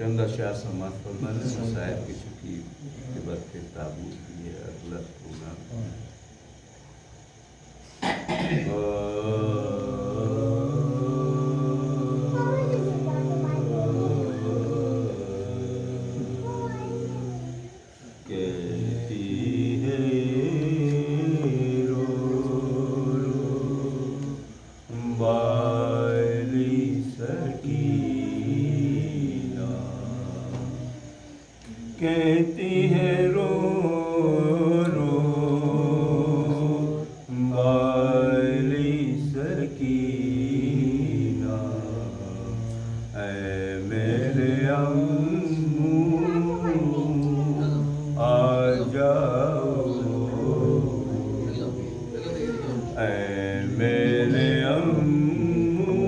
چند اشیاء سماعت فرمانے مسائل کی چکی عبرت کے تابوت یہ اگلا سکینہ آ جاؤ اے میرے امو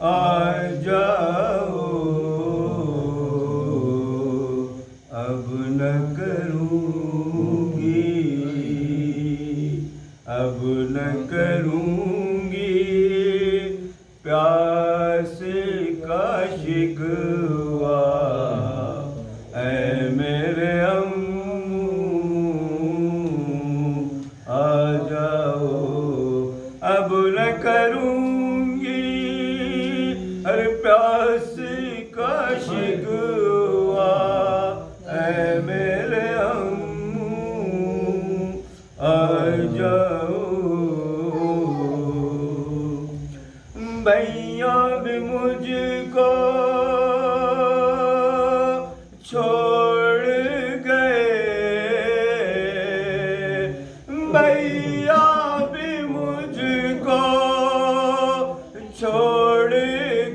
آ جاؤ اب نہ کروں گی اب نہ کروں گی پیاس کا شکوہ اے میرے امو آ جاؤ اب نہ کروں گی ہر پیاس کا شکوہ اے میرے امو آ جاؤ بھیا بھی مجھ کو چھوڑ گئے بھیا بھی مجھ کو چھوڑ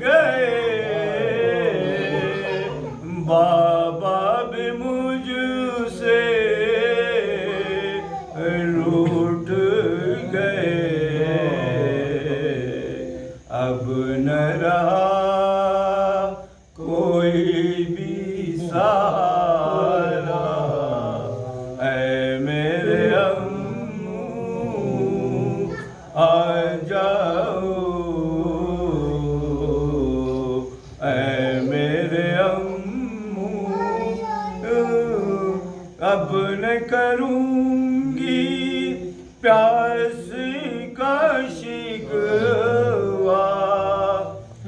گئے بابا بھی مجھ سے روٹھ گئے اب نہ رہا کوئی بھی سہارا اے میرے امو آ جاؤ اے میرے امو اب نہ کروں گی پیاس کا شکوہ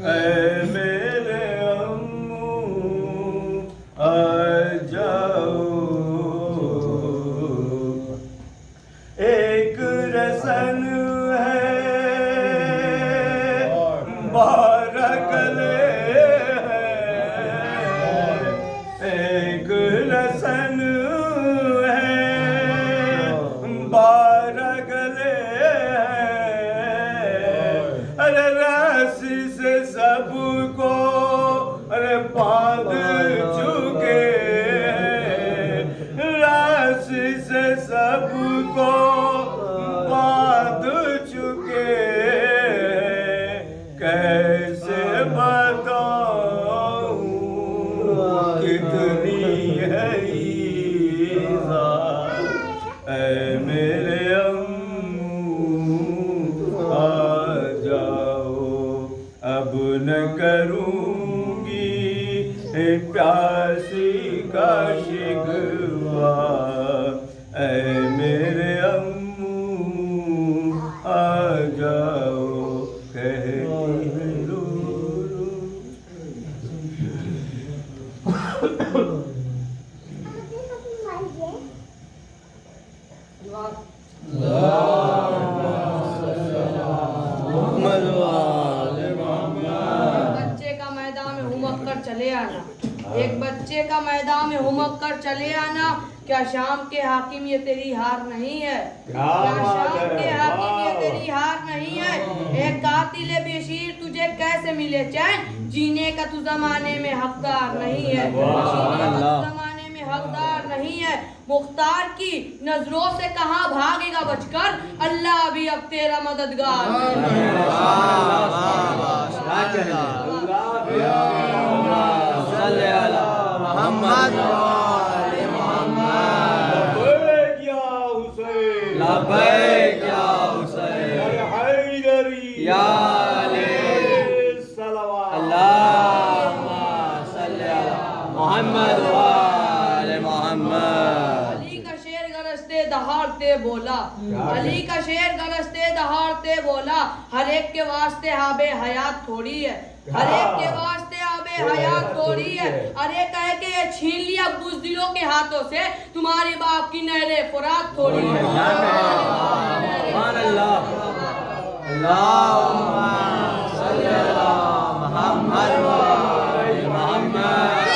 اے میرے امو آ جاؤ ایک رسن ہے 12 گلے ہیں ایک رسن ہے 12 گلے ارے رس سے سب کو ارے باندھ چکے رس سے سب کو باندھ چکے کیسے بتاؤں کتنی ہے ایزا اے میرے امو آ جاؤ اب نہ کروں گی پیاس کا شکوہ اے میرے امو آ جاؤ کہتی ہے رو رو بچے کا میدان میں ہمک کر چلے آنا ایک بچے کا میدان میں ہمک کر چلے آنا کیا شام کے حاکم یہ تیری ہار نہیں ہے کیا شام کے حاکم یہ تیری ہار نہیں ہے ایک قاتل بشیر تجھے کیسے ملے چین جینے کا تو زمانے میں حقدار نہیں ہے جینے کا تو زمانے میں حقدار نہیں ہے مختار کی نظروں سے کہاں بھاگے گا بچ کر اللہ بھی اب تیرا مددگار محمد لبیک یا حسین یا علی اللہم صلی علی محمد و آل محمد علی کا شیر گرجتے دہاڑتے بولا علی کا شیر گرجتے دہاڑتے بولا ہر ایک کے واسطے آب حیات تھوڑی ہے ہر ایک کے واسطے آب حیات تھوڑی ہے ارے کہے کہ یہ چھین لیا بزدلوں کے ہاتھوں سے تمہاری باپ کی نہر فرات تھوڑی ہے سبحان اللہ اللہم صلی علی محمد و آل محمد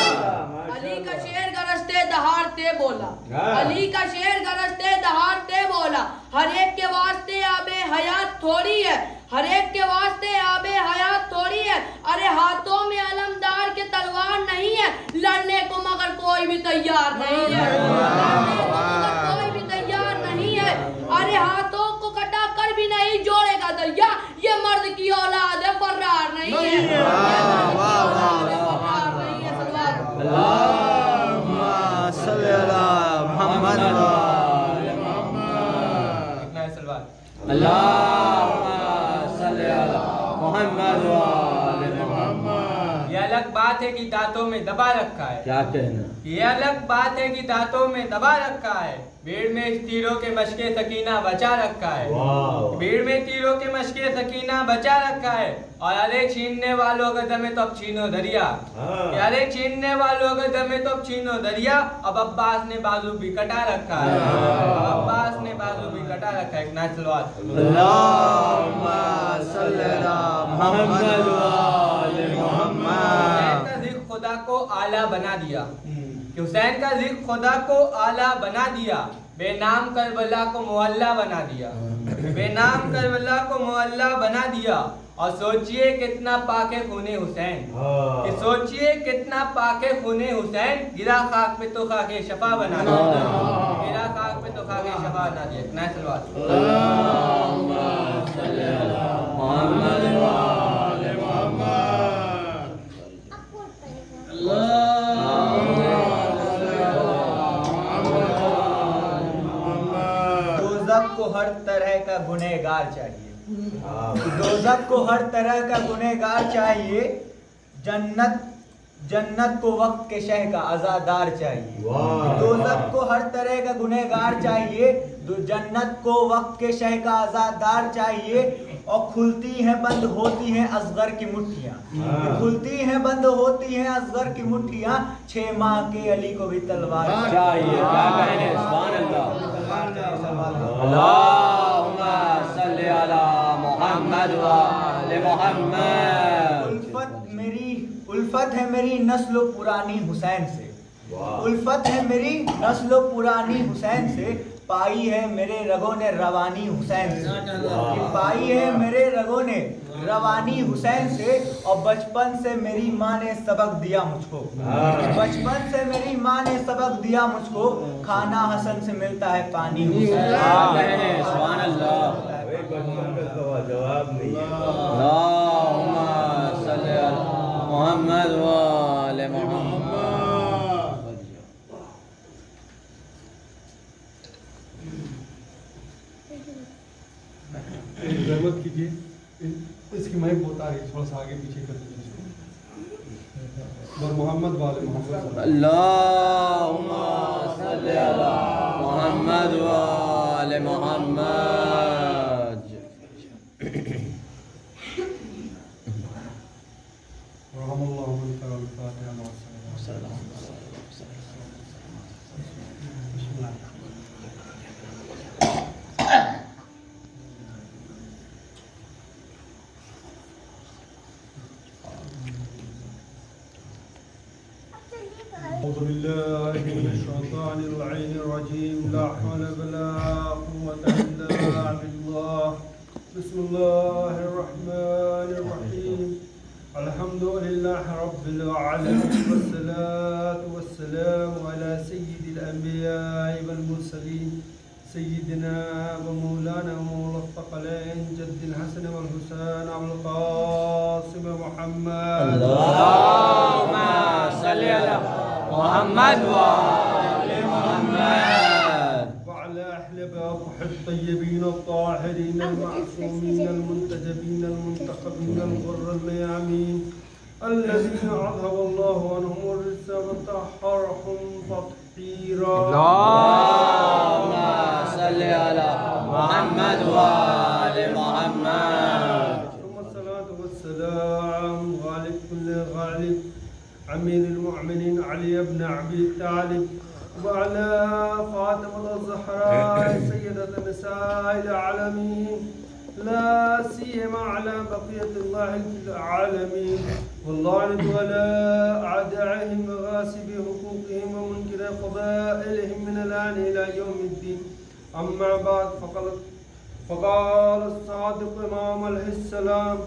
علی کا شیر گرجتے دہاڑتے بولا علی کا شیر گرجتے دہاڑتے بولا ہر ایک کے واسطے آب حیات تھوڑی ہے ہر ایک کے واسطے آب حیات تھوڑی ہے ارے ہاتھوں میں علمدار لڑنے کو مگر کوئی بھی تیار نہیں ہے، لڑنے کو مگر کوئی بھی تیار نہیں ہے، ارے ہاتھوں کو کٹا کر بھی نہیں جوڑے گا دریا، یہ مرد کی اولاد ہے فرار نہیں ہے، فرار نہیں ہے، صلوات اللہم صلی علی محمد اللہم صلی علی محمد یہ الگ بات ہے کہ دانتوں میں دبا رکھا ہے، کیا کہنا، یہ الگ بات ہے کہ دانتوں میں دبا رکھا ہے، بھیڑ میں اس تیروں کے مشق سکینہ بچا رکھا ہے، بھیڑ میں تیروں کے مشق سکینہ بچا رکھا ہے، اور ارے چھیننے والوں اگر دمے تو اب چھینو دریا، ارے چھیننے والوں اگر دمے تو اب چھینو دریا، اب عباس نے بازو بھی کٹا رکھا ہے، اب عباس نے بازو بھی کٹا رکھا ہے، ایک نائٹ سلوات اللہم صلی علی محمد حسین کا ذکر خدا کو اعلیٰ بنا دیا، کہ حسین کا ذکر خدا کو اعلیٰ بنا دیا، بے نام کربلا کو معلیٰ بنا دیا، بے نام کربلا کو معلیٰ بنا دیا، اور سوچئے کتنا پاک ہے خون حسین، کہ سوچئے کتنا پاک ہے خون حسین، گرا خاک پہ تو خاک شفا بنا دیا، گرا خاک پہ تو خاک شفا بنا دیا، نئے سلوات اللہم صلی علی محمد دوزخ کو ہر طرح کا گنہگار چاہیے، دوزخ کو ہر طرح کا گنہگار چاہیے، جنت کو وقت کے شہ کا عزادار چاہیے، دوزخ کو ہر طرح کا گنہگار چاہیے، جنت کو وقت کے شہ کا عزادار چاہیے، اور کھلتی ہیں بند ہوتی ہیں اصغر کی مٹھیاں، کھلتی ہیں بند ہوتی ہیں اصغر کی مٹھیاں، 6 ماہ کے علی کو بھی تلوار چاہیے، کیا کہنے، سبحان اللہ، اللہم صلی علی محمد وآل محمد۔ الفت ہے میری نسل و پرانی حسین سے، الفت ہے میری نسل و پرانی حسین سے، پائی ہے میرے رگوں نے روانی حسین سے، پائی ہے میرے رگوں نے روانی حسین سے، اور بچپن سے میری ماں نے سبق دیا مجھ کو، بچپن سے میری ماں نے سبق دیا مجھ کو، کھانا حسن سے ملتا ہے پانی حسین، سبحان اللہ، جواب نہیں ہے، اللہم صلی علی محمد وآل محمد۔ رحمت کیجیے، اس کی مائک بہت آ رہی ہے، تھوڑا سا آگے پیچھے کر دیجیے، اور محمد والے محمد اللہم صلی علی محمد وآل محمد۔ رحم اللہ من قرأ الفاتحہ مع الصلاۃ۔ بسم اللہ۔ أعوذ بالله من الشيطان اللعين الرجيم، لا حول ولا قوة إلا بالله، بسم الله الرحمن الرحيم، الحمد لله رب العالمين، والصلاة والسلام على سيد الأنبياء والمرسلين، سيدنا ومولانا ومولى الثقلين جد الحسن والحسين أبو القاسم محمد، اللہم صلی علی محمد وآل محمد، وعلى أهل بيته الطيبين الطاهرين المعصومين المنتجبين المنتخبين الغر الميامين، الذين عذب الله عنهم الرجس وطهرهم تطهيرا، اللہم صلی علی محمد وآل محمد۔ ثم الصلاة والسلام غالب كل غالب أمير المؤمنين علي بن أبي طالب، وعلى فاطمة الزهراء سيدة نساء العالمين، لا سيما على بقية الله في العالمين، واللعنة على أعدائهم وغاصب حقوقهم ومنكر قبائلهم من الآن إلى يوم الدين، أما بعد فقال الصادق إمام عليه السلام،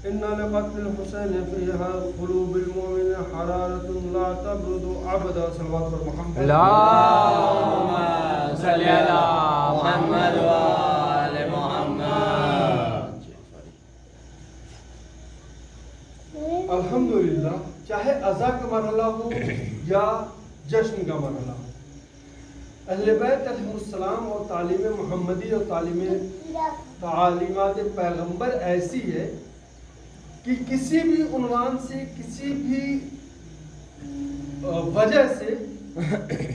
إن لقتل الحسين فيها قلوب المؤمن حرارة لا تبرد أبدا صلوات محمد اللهم صل على محمد وآل محمد. الحمدللہ چاہے ازا کا مرحلہ ہو یا جشن کا مرحلہ ہو، اہل بیت علیہ السلام اور تعلیم محمدی اور تعلیمات پیغمبر ایسی ہے کہ کسی بھی عنوان سے، کسی بھی وجہ سے،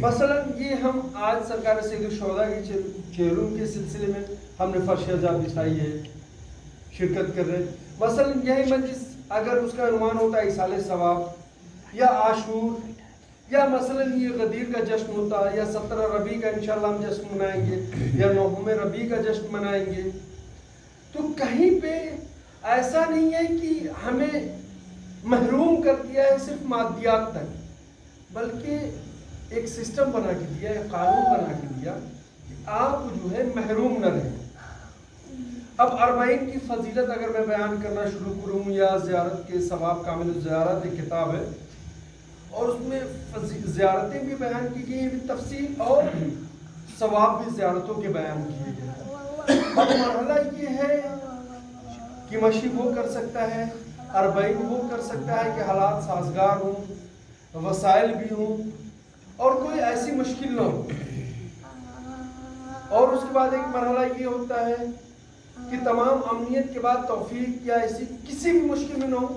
مثلا یہ ہم آج سرکار سید الشہداء کی چہروں کے سلسلے میں ہم نے فرش عزا بچھائی ہے، شرکت کر رہے ہیں. مثلا یہی مجلس اگر اس کا عنوان ہوتا ہے ایصال ثواب یا عاشور، یا مثلا یہ غدیر کا جشن ہوتا ہے، یا 17 ربیع کا انشاءاللہ ہم جشن منائیں گے، یا 9 ربیع کا جشن منائیں گے، تو کہیں پہ ایسا نہیں ہے کہ ہمیں محروم کر دیا ہے صرف مادیات تک، بلکہ ایک سسٹم بنا کے دیا، ایک قانون بنا کے دیا کہ آپ جو ہے محروم نہ رہیں. اب 40 کی فضیلت اگر میں بیان کرنا شروع کروں، یا زیارت کے ثواب، کامل الزیارات ایک کتاب ہے اور اس میں زیارتیں بھی بیان کی گئی ہیں تفصیل، اور ثواب بھی زیارتوں کے بیان کیے گئے. اب مرحلہ یہ ہے کہ مشی وہ کر سکتا ہے، 40 وہ کر سکتا ہے کہ حالات سازگار ہوں، وسائل بھی ہوں، اور کوئی ایسی مشکل نہ ہو. اور اس کے بعد ایک مرحلہ یہ ہوتا ہے کہ تمام امنیت کے بعد توفیق یا ایسی کسی بھی مشکل میں نہ ہو،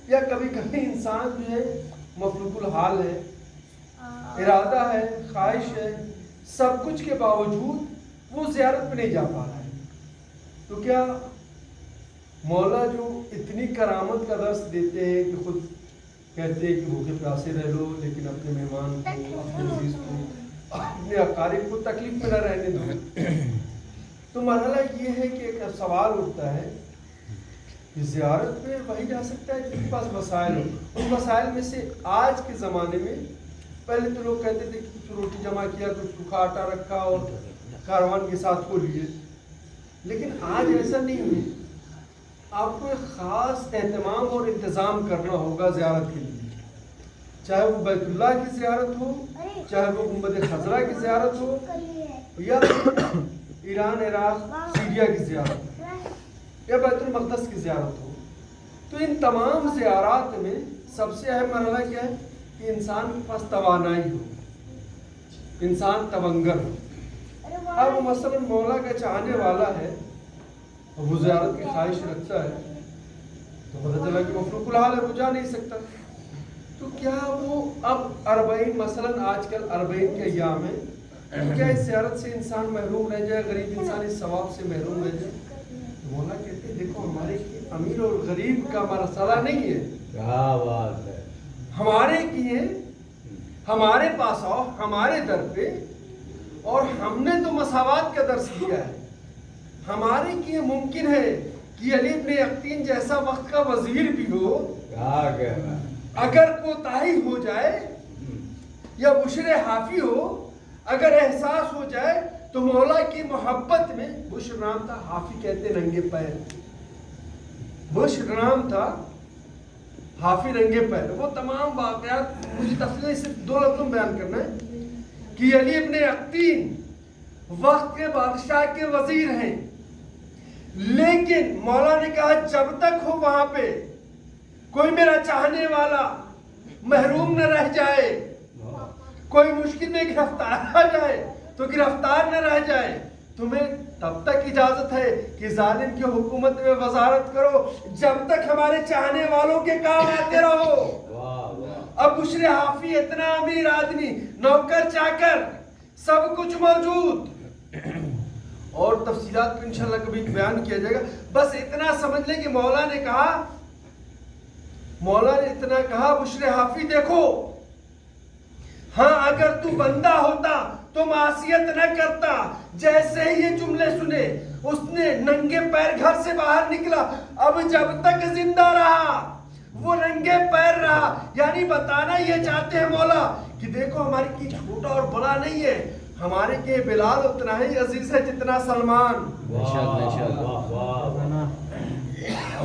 یا کبھی کبھی انسان جو ہے مفلوق الحال ہے، ارادہ ہے، خواہش ہے، سب کچھ کے باوجود وہ زیارت پہ نہیں جا پا رہا ہے. تو کیا مولا جو اتنی کرامت کا درس دیتے ہیں کہ خود کہتے ہیں کہ بھوکے پیاسے رہ لو لیکن اپنے مہمان کو، اپنے عزیز کو، اپنے اقارب کو تکلیف میں نہ رہنے دو، تو مرحلہ یہ ہے کہ ایک سوال اٹھتا ہے کہ زیارت پہ وہی جا سکتا ہے جس کے پاس وسائل ہو. ان وسائل میں سے آج کے زمانے میں، پہلے تو لوگ کہتے تھے کہ کچھ روٹی جمع کیا، کچھ سوکھا آٹا رکھا اور کاروان کے ساتھ ہو لیے، لیکن آج ایسا نہیں ہے. آپ کو ایک خاص اہتمام اور انتظام کرنا ہوگا زیارت کے لیے، چاہے وہ بیت اللہ کی زیارت ہو، چاہے وہ گنبد خضرا کی زیارت ہو، یا ایران، عراق، سیریا کی زیارت ہو، یا بیت المقدس کی زیارت ہو. تو ان تمام زیارات میں سب سے اہم مرحلہ کیا ہے کہ انسان کے پاس توانائی ہو، انسان تونگر ہو. اب مثلا مولا کا چاہنے والا ہے، وہ زیارت کی خواہش رکھتا ہے، تو پتہ چلا کہ مفلوق الحال ہے، وہ جا نہیں سکتا. تو کیا وہ اب 40 مثلا آج کل 40 کے ایام ہے، کیا اس زیارت سے انسان محروم رہ جائے، غریب انسان اس ثواب سے محروم رہ جائے؟ مولا کہتے ہیں دیکھو ہمارے امیر اور غریب کا مسئلہ نہیں ہے، کیا بات ہے، ہمارے کیے، ہمارے پاس آؤ، ہمارے در پہ، اور ہم نے تو مساوات کا درس دیا ہے. ہمارے کیے ممکن ہے کہ علی ابن یقطین جیسا وقت کا وزیر بھی ہو، کیا کہنا، اگر کوتاہی ہو جائے یا بشر حافی ہو، اگر احساس ہو جائے تو مولا کی محبت میں، بشر نام تھا، حافی کہتے ننگے پیر، بشر نام تھا، حافی ننگے پیر. وہ تمام واقعات مجھے تفصیل صرف 2 لفظوں میں بیان کرنا ہے کہ علی ابن یقطین وقت کے بادشاہ کے وزیر ہیں، لیکن مولا نے کہا جب تک ہو وہاں پہ کوئی میرا چاہنے والا محروم نہ رہ جائے، کوئی مشکل میں گرفتار آ جائے تو گرفتار نہ رہ جائے، تمہیں تب تک اجازت ہے کہ ظالم کی حکومت میں وزارت کرو، جب تک ہمارے چاہنے والوں کے کام آتے رہو. اب بشر حافی اتنا امیر آدمی، نوکر چاکر سب کچھ موجود، اور تفصیلات کو انشاءاللہ کبھی بیان کیا جائے گا. بس اتنا سمجھ لیں کہ مولا نے اتنا کہا بشر حافی دیکھو، ہاں اگر تو بندہ ہوتا تو معصیت نہ کرتا. جیسے ہی یہ جملے سنے اس نے ننگے پیر گھر سے باہر نکلا. اب جب تک زندہ رہا وہ ننگے پیر رہا، یعنی بتانا یہ چاہتے ہیں مولا کہ دیکھو ہمارے کی چھوٹا اور بڑا نہیں ہے، ہمارے کے بلال اتنا ہی عزیز ہے جتنا سلمان.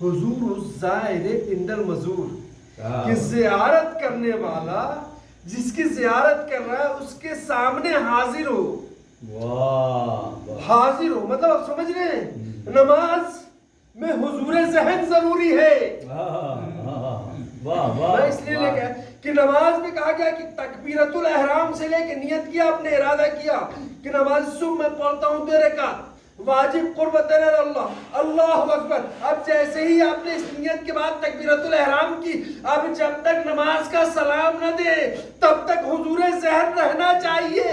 حضور الزائر عند المزور، کہ زیارت کرنے والا جس کی زیارت کر رہا ہے اس کے سامنے حاضر ہو۔ حاضر ہو مطلب آپ سمجھ رہے ہیں، نماز میں حضور ذہن ضروری ہے۔ میں اس لیے لے گیا کہ نماز میں کہا گیا کہ تکبیرۃ الاحرام سے لے کے نیت کیا، آپ نے ارادہ کیا کہ نماز صبح میں پڑھتا ہوں 2 رکعت، واجب قربت اللہ، اللہ اکبر۔ اب جیسے ہی آپ نے اس نیت کے بعد تکبیرۃ الاحرام کی، اب جب تک نماز کا سلام نہ دے تب تک حضور ذہن رہنا چاہیے۔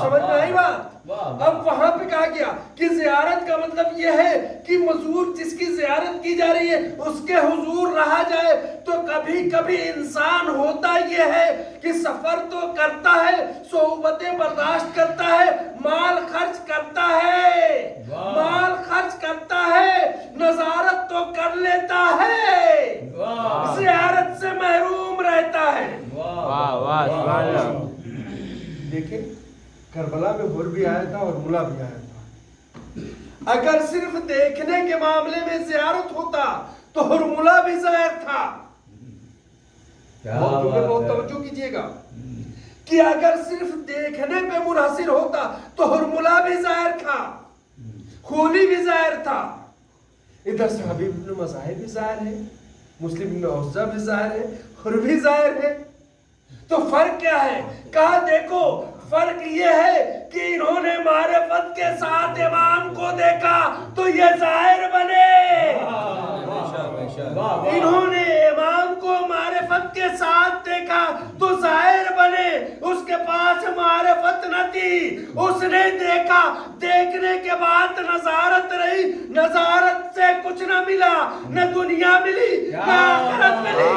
سمجھ میں آئی بات؟ اب وہاں پہ کہا گیا کہ زیارت کا مطلب یہ ہے کہ مزور جس کی زیارت کی جا رہی ہے اس کے حضور رہا جائے۔ تو کبھی کبھی انسان ہوتا یہ ہے کہ سفر تو کرتا ہے، صحبتیں برداشت کرتا ہے، مال خرچ کرتا ہے، نظارت تو کر لیتا ہے، زیارت سے محروم رہتا ہے۔ دیکھیں کربلا میں ہور بھی آیا تھا اور ملا بھی آیا تھا۔ اگر صرف دیکھنے کے معاملے میں زیارت ہوتا تو ہرملا بھی ظاہر تھا۔ بہت توجہ کیجئے گا کہ اگر صرف دیکھنے پہ منحصر ہوتا تو ہرملا بھی ظاہر تھا، خولی بھی ظاہر تھا، ادھر سے حبیب بن مظاہر بھی ظاہر ہے، مسلم بن عوضہ بھی ظاہر ہے، ہر بھی ظاہر ہے۔ تو فرق کیا ہے؟ کہا دیکھو فرق یہ ہے کہ انہوں نے معرفت کے ساتھ امام کو دیکھا تو یہ ظاہر بنے، انہوں نے امام کو معرفت کے ساتھ دیکھا تو ظاہر بنے۔ اس کے پاس معرفت نہ تھی، اس نے دیکھا، دیکھنے کے بعد نظارت رہی، نظارت سے کچھ نہ ملا، نہ دنیا ملی نہ آخرت ملی۔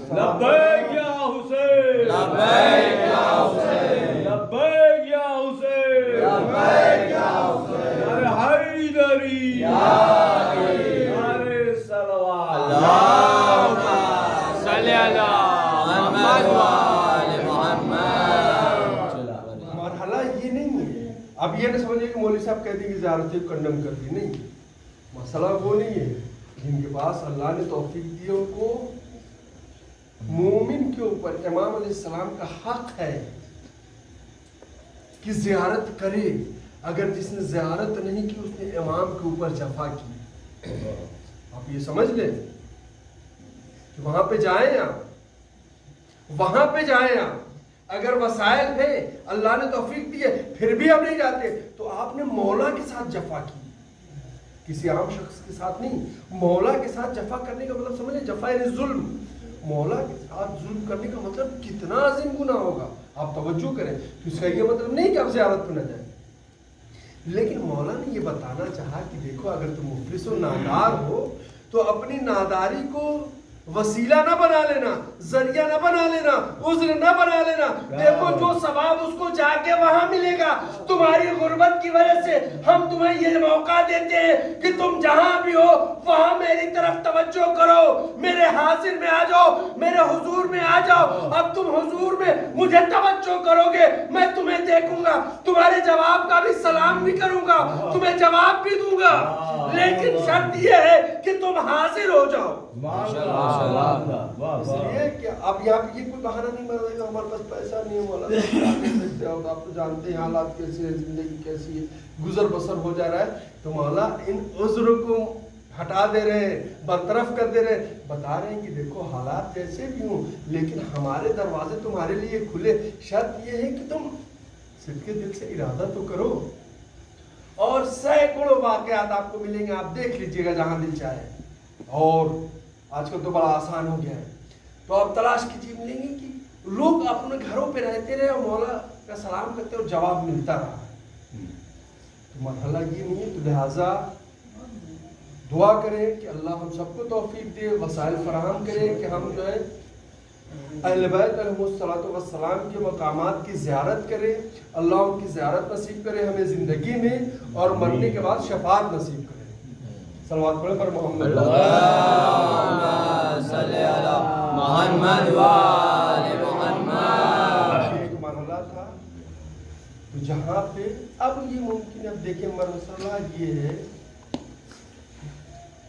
لبیک یا حسین، لبیک یا حسین، لبیک یا حسین، لبیک یا حسین، ارے حیدری، ارے صلوات، اللہم صلی علی محمد و آل محمد۔ مرحلہ یہ نہیں ہے، اب یہ نہ سمجھے کہ مولوی صاحب کہہ دی کہ زیارتیں کنڈم کر دی، نہیں، مسئلہ وہ نہیں ہے۔ جن کے پاس اللہ نے توفیق دی ان کو، مومن کے اوپر امام علیہ السلام کا حق ہے کہ زیارت کرے۔ اگر جس نے زیارت نہیں کی اس نے امام کے اوپر جفا کی۔ آپ یہ سمجھ لیں کہ وہاں پہ جائیں آپ، وہاں پہ جائیں آپ، اگر وسائل ہے اللہ نے توفیق دی ہے پھر بھی آپ نہیں جاتے تو آپ نے مولا کے ساتھ جفا کی، کسی عام شخص کے ساتھ نہیں۔ مولا کے ساتھ جفا کرنے کا مطلب سمجھیں، جفا یعنی ظلم۔ مولا کے ساتھ ظلم کرنے کا مطلب کتنا عظیم گناہ ہوگا، آپ توجہ کریں۔ تو اس کا یہ مطلب نہیں کہ آپ زیارت پہ نہ جائیں، لیکن مولا نے یہ بتانا چاہا کہ دیکھو اگر تم مفلس و نادار ہو تو اپنی ناداری کو وسیلہ نہ بنا لینا، ذریعہ نہ بنا لینا، عذر نہ بنا لینا۔ دیکھو جو ثواب اس کو جا کے وہاں ملے گا، تمہاری غربت کی وجہ سے ہم تمہیں یہ موقع دیتے ہیں کہ تم جہاں بھی ہو وہاں میری طرف توجہ کرو، میرے حاضر میں آ جاؤ، میرے حضور میں آ جاؤ۔ اب تم حضور میں مجھے توجہ کرو گے، میں تمہیں دیکھوں گا، تمہارے جواب کا بھی سلام بھی کروں گا، تمہیں جواب بھی دوں گا، لیکن شرط یہ ہے کہ تم حاضر ہو جاؤ۔ اس لیے کہ اب یہاں پہ یہ کوئی بہانہ نہیں بن رہا ہمارے پاس پیسہ نہیں ہے، مولا آپ تو جانتے ہیں حالات کیسے ہیں، زندگی کیسی ہے، گزر بسر ہو جا رہا ہے، تو مولا ان عذروں کو ہٹا دے رہے ہیں، برطرف کر دے رہے ہیں، بتا رہے ہیں کہ دیکھو حالات کیسے بھی ہوں لیکن ہمارے دروازے تمہارے لیے کھلے، شرط یہ ہے کہ تم صدقے دل سے ارادہ تو کرو۔ اور سینکڑوں واقعات آپ کو ملیں گے، آپ دیکھ لیجئے گا جہاں دل چاہے۔ اور آج کل تو بڑا آسان ہو گیا ہے، تو آپ تلاش کیجیے، ملیں گے کہ لوگ اپنے گھروں پہ رہتے رہے اور مولا کا سلام کرتے اور جواب ملتا رہا ہے۔ تو مرحلہ یہ نہیں ہے، تو لہٰذا دعا کریں کہ اللہ ہم سب کو توفیق دے، وسائل فراہم کرے کہ ہم جو ہے اہل بیت علیہ الصلوۃ والسلام کے مقامات کی زیارت کریں، اللہ ان کی زیارت نصیب کرے ہمیں زندگی میں اور مرنے کے بعد شفاعت نصیب کرے۔ صلوات پڑھیں پر محمد صلی علی محمد و آل محمد۔ ایک مرحلہ تھا تو جہاں پہ اب یہ ممکن ہے، اب دیکھیں مرحلہ یہ ہے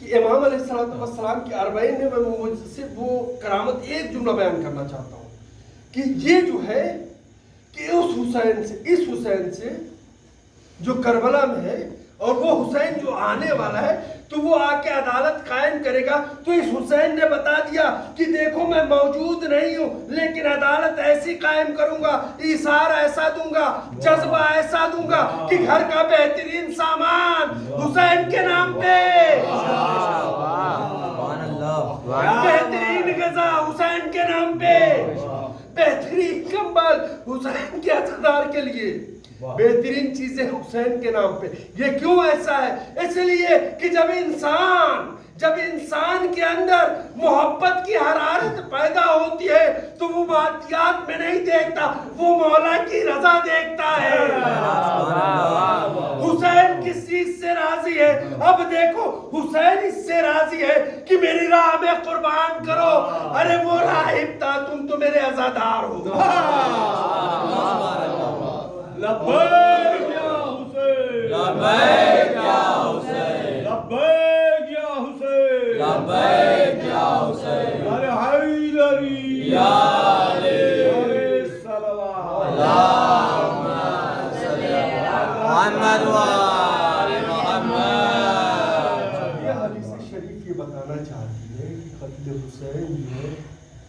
کہ امام علیہ السلام کی اربعین میں میں صرف وہ کرامت ایک جملہ بیان کرنا چاہتا ہوں کہ یہ جو ہے کہ اس حسین سے جو کربلا میں ہے اور وہ حسین جو آنے والا ہے تو وہ آ کے عدالت قائم کرے گا. تو اس حسین نے بتا دیا کہ دیکھو میں موجود نہیں ہوں لیکن عدالت ایسی قائم کروں گا, ایثار ایسا دوں گا, جذبہ ایسا دوں گا کہ گھر کا بہترین سامان حسین کے نام پہ, بہترین غذا حسین کے نام پہ, بہترین کمبل حسین کے عزادار کے لیے, بہترین چیزیں حسین کے نام پہ. یہ کیوں ایسا ہے؟ اس لیے کہ جب انسان کے اندر محبت کی حرارت پیدا ہوتی ہے تو وہ مادیات میں نہیں دیکھتا, وہ مولا کی رضا دیکھتا ہے. حسین کس چیز سے راضی ہے؟ اب دیکھو حسین اس سے راضی ہے کہ میری راہ میں قربان کرو. ارے وہ راہب تھا, تم تو میرے عزادار ہو. لبیک یا حسین, لبیک یا حسین, لبیک یا حسین, لبیک یا حسین, یا حیدری, یا علی, صلوات, اللہم صلی علی محمد و آل محمد. یہ حدیث شریف یہ بتانا چاہتی ہے کہ قتل حسین جو ہے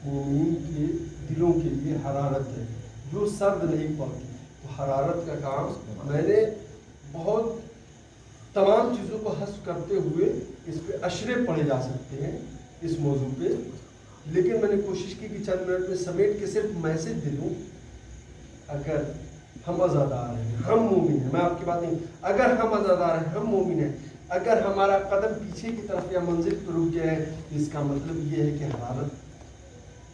مومنین کے دلوں کے لیے حرارت ہے جو سرد نہیں پڑتی. حرارت کا کام میں نے بہت تمام چیزوں کو حذف کرتے ہوئے اس پہ اشرے پڑھے جا سکتے ہیں اس موضوع پہ, لیکن میں نے کوشش کی کہ چند منٹ میں سمیٹ کے صرف میسج دے دوں. اگر ہم عزادار ہیں, ہم مومن ہیں, میں آپ کی بات نہیں, اگر ہم عزادار ہیں, ہم مومن ہیں, اگر ہمارا قدم پیچھے کی طرف یا منزل پر رک جائے اس کا مطلب یہ ہے کہ حرارت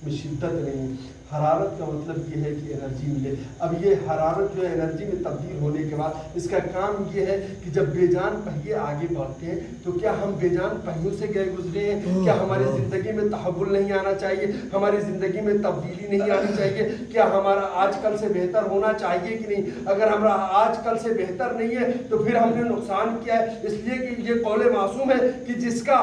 میں شدت نہیں. حرارت کا مطلب یہ ہے کہ انرجی ملے. اب یہ حرارت جو ہے انرجی میں تبدیل ہونے کے بعد اس کا کام یہ ہے کہ جب بے جان پہیے آگے بڑھتے ہیں تو کیا ہم بے جان پہیوں سے گئے گزرے ہیں؟ کیا ہماری زندگی میں تحول نہیں آنا چاہیے؟ ہماری زندگی میں تبدیلی نہیں آنی چاہیے؟ کیا ہمارا آج کل سے بہتر ہونا چاہیے کہ نہیں؟ اگر ہمارا آج کل سے بہتر نہیں ہے تو پھر ہم نے نقصان کیا ہے. اس لیے کہ یہ قول معصوم ہے کہ جس کا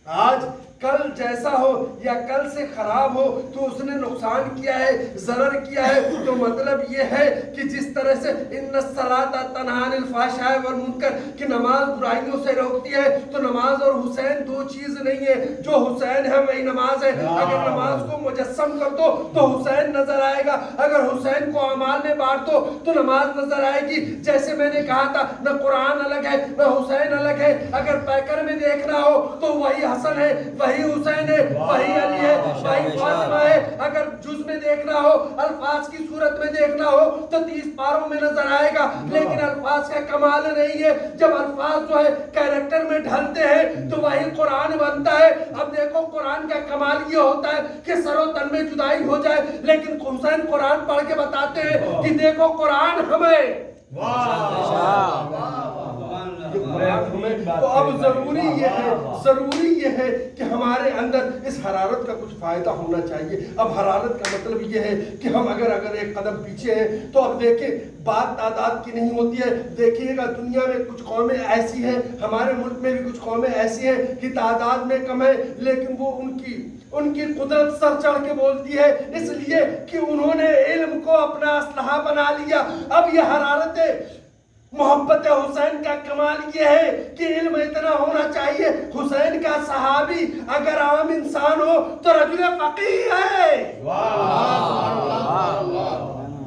آج کل جیسا ہو یا کل سے خراب ہو تو اس نے نقصان کیا ہے, ضرر کیا ہے. تو مطلب یہ ہے کہ جس طرح سے ان الصلاۃ تنہی عن الفحشاء والمنکر کہ نماز برائیوں سے روکتی ہے, تو نماز اور حسین دو چیز نہیں ہے. جو حسین ہے وہی نماز ہے. اگر نماز کو مجسم کر دو تو حسین نظر آئے گا, اگر حسین کو اعمال میں بانٹ دو تو نماز نظر آئے گی. جیسے میں نے کہا تھا نہ قرآن الگ ہے نہ حسین الگ ہے. اگر پیکر میں دیکھنا ہو تو وہی حسن ہے, وہی حسین ہے, وہی علی ہے, وہی فاطمہ ہے. اگر جز میں دیکھنا ہو, الفاظ کی صورت میں دیکھنا ہو تو 30 پاروں میں نظر آئے گا. لیکن الفاظ کا کمال نہیں ہے. جب الفاظ جو ہے کیریکٹر میں ڈھلتے ہیں تو وہی قرآن بنتا ہے. اب دیکھو قرآن کا کمال یہ ہوتا ہے کہ سر و تن میں جدائی ہو جائے, لیکن حسین قرآن پڑھ کے بتاتے ہیں کہ دیکھو قرآن ہمیں. تو اب ضروری یہ ہے کہ ہمارے اندر اس حرارت کا کچھ فائدہ ہونا چاہیے. اب حرارت کا مطلب یہ ہے کہ ہم اگر ایک قدم پیچھے ہیں تو اب دیکھیں بات تعداد کی نہیں ہوتی ہے. دیکھیے گا دنیا میں کچھ قومیں ایسی ہیں, ہمارے ملک میں بھی کچھ قومیں ایسی ہیں کہ تعداد میں کم ہے لیکن وہ ان کی قدرت سر چڑھ کے بولتی ہے, اس لیے کہ انہوں نے علم کو اپنا اسلحہ بنا لیا. اب یہ حرارت محبت حسین کا کمال یہ ہے کہ علم اتنا ہونا چاہیے. حسین کا صحابی اگر عام انسان ہو تو رجل فقیہ ہے.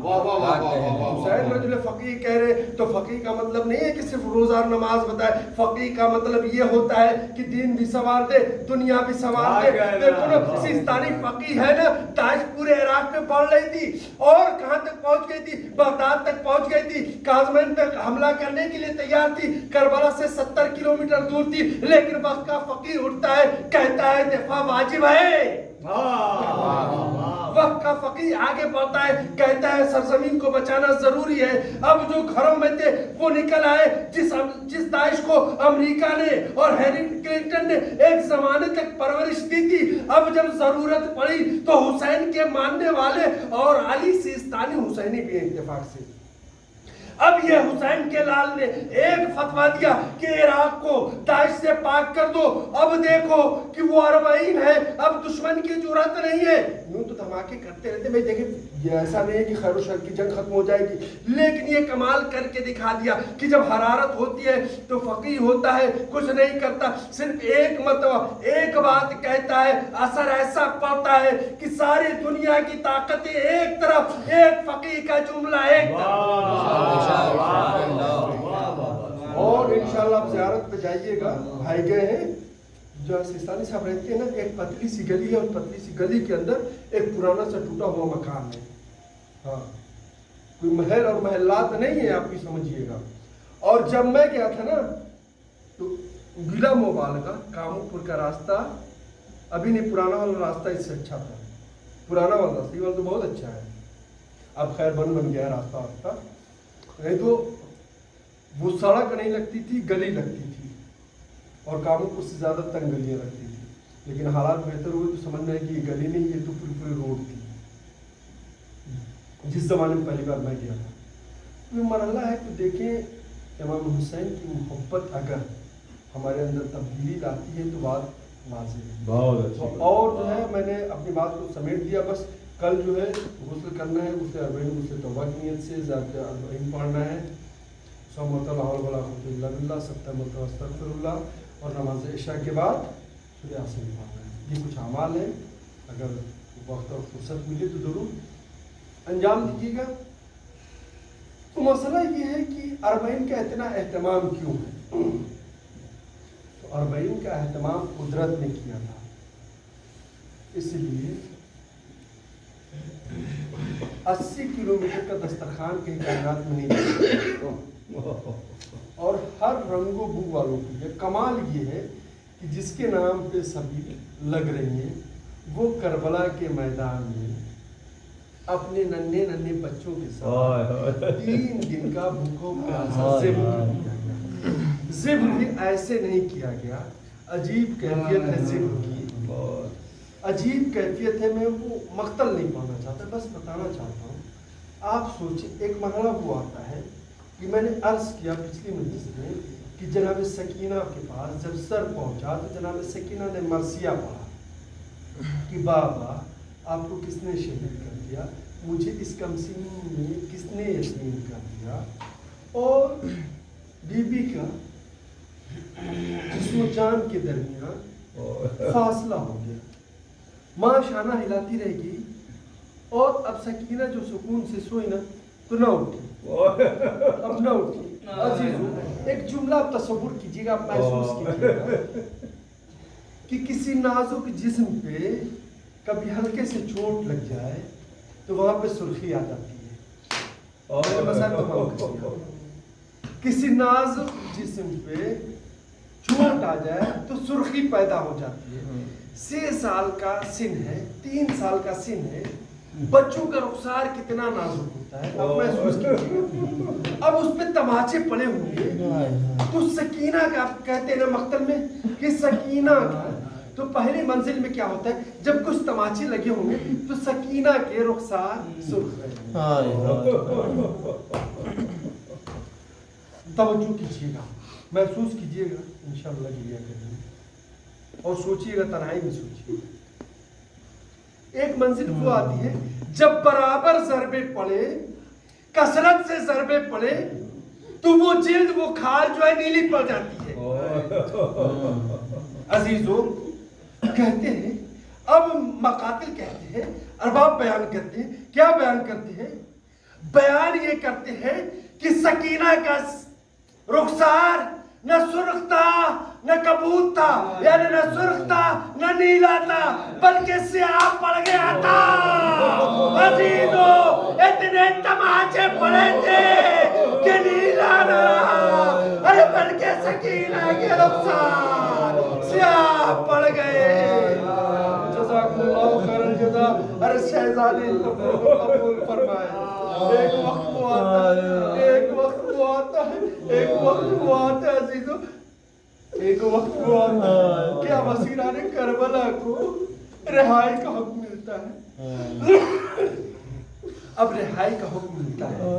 حسین رجل فقیہ کہہ رہے تو فقیہ کا مطلب نہیں ہے کہ صرف روزہ اور نماز بتائے. فقیہ کا مطلب یہ ہوتا ہے کہ دین بھی سنوار دے, دنیا بھی سنوار دے. دیکھو نا سیستانی فقیہ ہے نا, داعش پورے عراق میں پڑھ رہی تھی اور کہاں تک پہنچ گئی تھی, بغداد تک پہنچ گئی تھی. کاظمین پہ حملہ کرنے کے لیے تیار تھی, کربلا سے 70 کلومیٹر دور تھی, لیکن وقت کا فقیہ اٹھتا ہے کہتا ہے دفاع واجب ہے. وقت کا فقیہ آگے بڑھتا ہے کہتا ہے سرزمین کو بچانا ضروری ہے. اب جو گھروں میں تھے وہ نکل آئے, جس داعش کو امریکہ نے اور ہیری کلنٹن نے ایک زمانے تک پرورش دی تھی, اب جب ضرورت پڑی تو حسین کے ماننے والے اور علی سیستانی حسینی بھی اتفاق سے. اب یہ حسین کے لال نے ایک فتویٰ دیا کہ عراق کو داعش سے پاک کر دو، اب دیکھو کہ وہ 40 ہے، اب دشمن کی جرأت نہیں ہے. یوں تو دھماکے کرتے رہتے. بھائی دیکھیں یہ ایسا نہیں ہے کہ خیر و شر کی جنگ ختم ہو جائے گی، لیکن یہ کمال کر کے دکھا دیا کہ جب حرارت ہوتی ہے تو فقیہ ہوتا ہے، کچھ نہیں کرتا، صرف ایک مرتبہ ایک بات کہتا ہے، اثر ایسا پڑتا ہے کہ ساری دنیا کی طاقتیں ایک طرف، ایک فقیہ کا جملہ ایک طرف. اور انشاءاللہ آپ زیارت پہ جائیے گا. بھائی گئے ہیں جو سیستانی صاحب رہتے ہیں نا، ایک پتلی سی گلی ہے، اور پتلی سی گلی کے اندر ایک پرانا سا ٹوٹا ہوا مکان ہے. ہاں کوئی محل اور محلات نہیں ہے، آپ بھی سمجھیے گا. اور جب میں گیا تھا نا تو بلا مبالغہ کامو پور کا راستہ ابھی نہیں، پرانا والا راستہ اس سے اچھا تھا. پرانا والا راستہ، یہ والا تو بہت اچھا ہے. اب خیر بن گیا راستہ. نہیں تو وہ سڑک نہیں لگتی تھی، گلی لگتی تھی، اور کاموں کو سے زیادہ تنگ گلیاں لگتی تھی. لیکن حالات بہتر ہوئے تو سمجھ میں آئے کہ یہ گلی نہیں، یہ تو پوری روڈ تھی. جس زمانے میں پہلی بار میں گیا تھا یہ مرحلہ ہے. تو دیکھیں امام حسین کی محبت اگر ہمارے اندر تبدیلی لاتی ہے تو بات واضح ہے. بہت اچھی. اور جو ہے میں نے اپنی بات کو سمیٹ دیا. بس کل جو ہے غسل کرنا ہے، غسل 40 غسل توبہ کی نیت سے ذات 40 پڑھنا ہے، 100 مرتبہ لا حول ولا قوت الا باللہ، 70 مرتبہ استغفر اللہ، اور نماز عشاء کے بعد سورہ یاسین پڑھنا ہے. یہ کچھ اعمال ہیں، اگر وقت اور فرصت ملے تو ضرور انجام دیجیے گا. تو مسئلہ یہ ہے کہ 40 کا اتنا اہتمام کیوں ہے؟ تو 40 کا اہتمام قدرت نے کیا تھا، اس لیے 80 کلومیٹر کا دسترخوان کہیں کائنات میں نہیں، اور ہر رنگ و بو والوں کی. کمال یہ ہے کہ جس کے نام پہ سبھی لگ رہی ہیں وہ کربلا کے میدان میں اپنے ننھے ننھے بچوں کے ساتھ 3 دن کا بھوکوں پیاسا ذبح بھی ایسے نہیں کیا گیا. عجیب کیفیت ہے ذبح کی، عجیب کیفیت ہے. میں وہ مقتل نہیں پانا چاہتا، بس بتانا چاہتا ہوں. آپ سوچیں ایک مرحلہ وہ آتا ہے کہ میں نے عرض کیا پچھلی مجلس میں کہ جناب سکینہ کے پاس جب سر پہنچا تو جناب سکینہ نے مرثیہ پڑھا کہ بابا آپ کو کس نے شہید کر دیا، مجھے اس کمسن میں کس نے یتیم کر دیا، اور بی بی کا جسم و جان کے درمیان فاصلہ ہو گیا. ماں شانہ ہلاتی رہ گئی، اور اب سکینہ جو سکون سے سوئی نا تو نہ اٹھی، اب نہ اٹھی. عزیزو ایک جملہ آپ تصور کیجیے گا، آپ محسوس کیجیے گا کہ کسی نازک جسم پہ کبھی ہلکے سے چوٹ لگ جائے تو وہاں پہ سرخی آ جاتی ہے. کسی نازک جسم پہ چوٹ آ جائے تو سرخی پیدا ہو جاتی ہے. 6 سال کا سن ہے، 3 سال کا سن ہے، بچوں کا رخسار کتنا نازک ہوتا ہے اب محسوس کیجیے. اب اس پہ تماچے پڑے ہوں گے تو سکینہ کا آپ کہتے ہیں نا مقتل میں کہ سکینہ کا تو پہلی منزل میں کیا ہوتا ہے جب کچھ تماچے لگے ہوں گے تو سکینہ کے رخسار سرخ رہے. توجہ کیجیے گا، محسوس کیجیے گا، انشاءاللہ گریہ کریں اور سوچیے گا، تنہائی میں سوچیے گا. ایک منزل وہ آتی ہے جب برابر ضربے پڑے، کثرت سے ضربے پڑے تو وہ جلد وہ کھال جو ہے نیلی پڑ جاتی ہے. عزیزو کہتے ہیں، اب مقاتل کہتے ہیں، ارباب بیان کرتے ہیں، کیا بیان کرتے ہیں؟ بیان یہ کرتے ہیں کہ سکینہ کا رخسار نہ سرخ تھا نہ کبود تھا، یعنی نہ سرخ تھا نہ نیلا تھا، بلکہ سیاہ پڑ گیا تھا. عزیزو اتنے تماچے پڑے تھے کہ نیلا نہ رہا، ارے بلکہ سکینہ کے رخسار سیاہ پڑ گئے. جزاکم اللہ خیر الجزا. ارے شہزادی قبول فرمائے. ایک وقت وہ آتا ہے، ایک وقت وہ آتا ہے، ایک وقت وہ آتا ہے عزیزو، ایک وقت وہ آتا ہے کہ اب اسیران کربلا کو رہائی کا حکم ملتا ہے. اب رہائی کا حکم ملتا ہے.